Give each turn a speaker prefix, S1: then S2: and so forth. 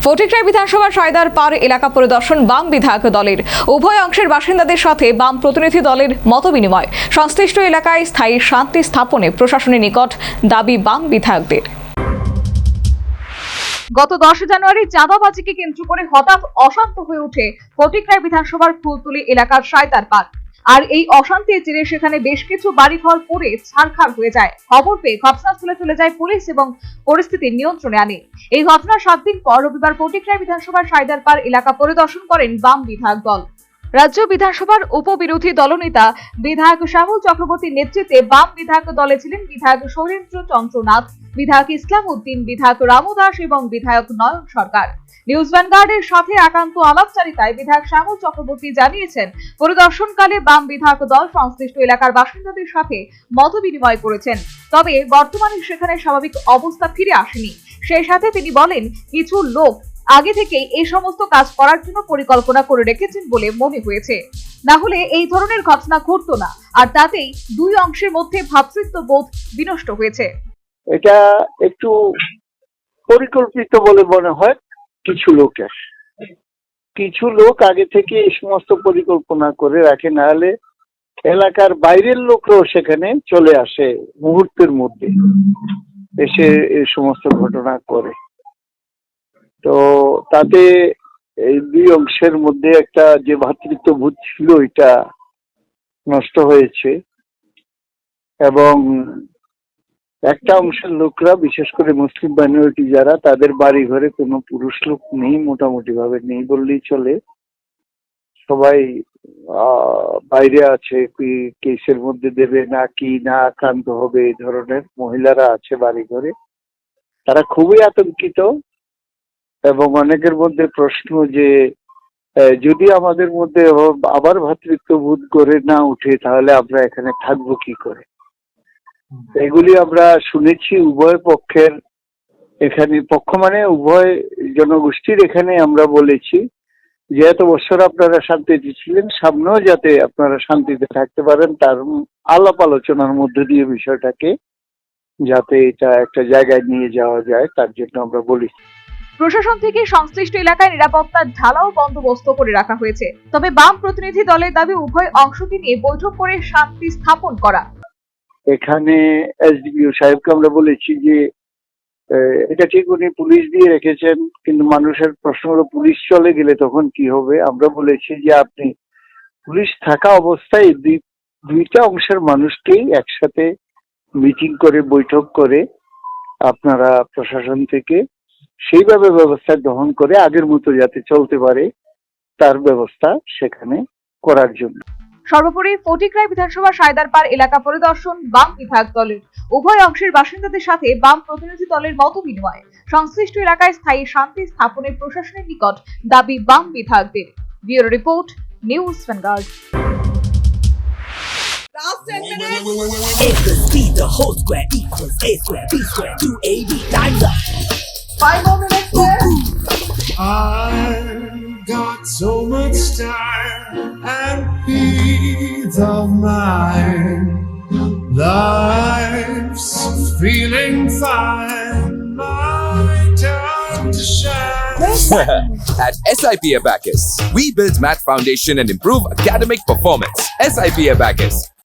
S1: ফটিকরাই বিধানসভার সায়দার পার এলাকা পরিদর্শন বাম বিধায়ক দলের। উভয় অংশের বাসিন্দাদের সাথে বাম প্রতিনিধি দলের মতবিনিময়। সংশ্লিষ্ট এলাকায় স্থায়ী শান্তি স্থাপনে প্রশাসনের নিকট দাবি বাম বিধায়কদের। গত 10 জানুয়ারি চাঁদাবাজিকে কেন্দ্র করে হঠাৎ অশান্ত হয়ে ওঠে ফটিকরাই বিধানসভার ফুলতলি এলাকার সায়দার পার। আর এই অশান্তির জেরে সেখানে বেশ কিছু বাড়িঘর পড়ে ছারখার হয়ে যায়। খবর পেয়ে ঘটনাস্থলে চলে যায় পুলিশ এবং পরিস্থিতি নিয়ন্ত্রণে আনে। এই ঘটনার 7 দিন পর রবিবার ফটিকরাই বিধানসভার সায়দার পার এলাকা পরিদর্শন করেন বাম বিধায়ক দল। রাজ্য বিধানসভার উপবিরোধী দলনেতা বিধায়ক শ্যামল চক্রবর্তীর নেতৃত্বে বাম বিধায়ক দলে ছিলেন বিধায়ক শৈলেন্দ্র চন্দ্রনাথ, বিধায়ক ইসলাম উদ্দিন, বিধায়ক রামু দাস এবং বিধায়ক নয়ন সরকার। নিউজ ভ্যানগার্ডের সাথে একান্ত আলাপচারিতায় বিধায়ক শ্যামল চক্রবর্তী জানিয়েছেন, পরিদর্শনকালে বাম বিধায়ক দল সংশ্লিষ্ট এলাকার বাসিন্দাদের সাথে মতবিনিময় করেছেন। তবে বর্তমানে সেখানে স্বাভাবিক অবস্থা ফিরে আসেনি। সেই সাথে তিনি বলেন, কিছু লোক আগে থেকে এই সমস্ত কাজ করার জন্য পরিকল্পনা করে রেখেছেন বলে মনে হয়েছে, না হলে এই ধরনের ঘটনা ঘটতো না। আর তাতেই দুই অংশের মধ্যে ভ্রাতৃত্ববোধ বিনষ্ট হয়েছে।
S2: এটা একটু পরিকল্পিত বলে মনে হয়। কিছু লোক আগে থেকে এই সমস্ত পরিকল্পনা করে রাখে, না হলে এলাকার বাইরের লোকরাও সেখানে চলে আসে মুহূর্তের মধ্যে, এসে এই সমস্ত ঘটনা করে। তো তাতে এই দুই অংশের মধ্যে একটা যে ভ্রাতৃত্ববোধ ছিল এটা নষ্ট হয়েছে। এবং একটা অংশের লোকরা, বিশেষ করে মুসলিম মাইনরিটি যারা, তাদের বাড়ি ঘরে কোনো পুরুষ লোক নেই, মোটামুটি ভাবে নেই বললেই চলে। সবাই বাইরে আছে, কেসের মধ্যে দেবে না কি না আক্রান্ত হবে এই ধরনের মহিলারা আছে বাড়ি ঘরে। তারা খুবই আতঙ্কিত এবং অনেকের মধ্যে প্রশ্ন যে যদি আমাদের মধ্যে আবার ভ্রাতৃত্ববোধ করে না উঠে তাহলে আমরা এখানে থাকবো কি করে। এগুলি আমরা শুনেছি উভয় পক্ষের, এখানে পক্ষ মানে উভয় জনগোষ্ঠীর। এখানে আমরা বলেছি যে এত বছর আপনারা শান্তিতে ছিলেন, সামনেও যাতে আপনারা শান্তিতে থাকতে পারেন, তার আলাপ আলোচনার মধ্যে দিয়ে বিষয়টাকে যাতে এটা একটা জায়গায় নিয়ে যাওয়া যায় তার জন্য আমরা বলেছি।
S1: প্রশাসন থেকে সংশ্লিষ্ট এলাকায় নিরাপত্তার ঢালাও বন্দোবস্ত করে রাখা হয়েছে। তবে বাম প্রতিনিধি দলের দাবি উভয় অংশকে নিয়ে বৈঠক করে শান্তি স্থাপন করা।
S2: এখানে এসডিপিও সাহেবকে আমরা বলেছি যে এটা ঠিক উনি পুলিশ দিয়ে রেখেছেন, কিন্তু মানুষের প্রশ্ন হলো পুলিশ চলে গেলে তখন কি হবে। আমরা বলেছি যে আপনি পুলিশ থাকা অবস্থায় দুইটা অংশের মানুষকেই একসাথে মিটিং করে বৈঠক করে আপনারা প্রশাসন থেকে সেইভাবে ব্যবস্থা গ্রহণ করে আগের মতো যাতে চলতে পারে তার ব্যবস্থা সেখানে করার জন্য।
S1: সর্বোপরি ফটিকরাই বিধানসভা সায়দার পার এলাকা পরিদর্শন বাম বিধায়ক দলের। উভয় অংশের বাসিন্দাদের সাথে বাম প্রতিনিধি দলের মতবিনিময়। সংশ্লিষ্ট এলাকায় স্থায়ী শান্তি স্থাপনের প্রশাসনের নিকট দাবি বাম বিধায়কদের। Bureau report, news vanguard.
S3: Last 10 minutes.
S4: A plus B, the whole square equals A square, B square, 2AB, time's up.
S3: 5 more minutes there.
S5: I've got so much time and peace of mind. Life's feeling fine. My time to shine.
S6: At SIP Abacus, we build math foundation and improve academic performance. SIP Abacus,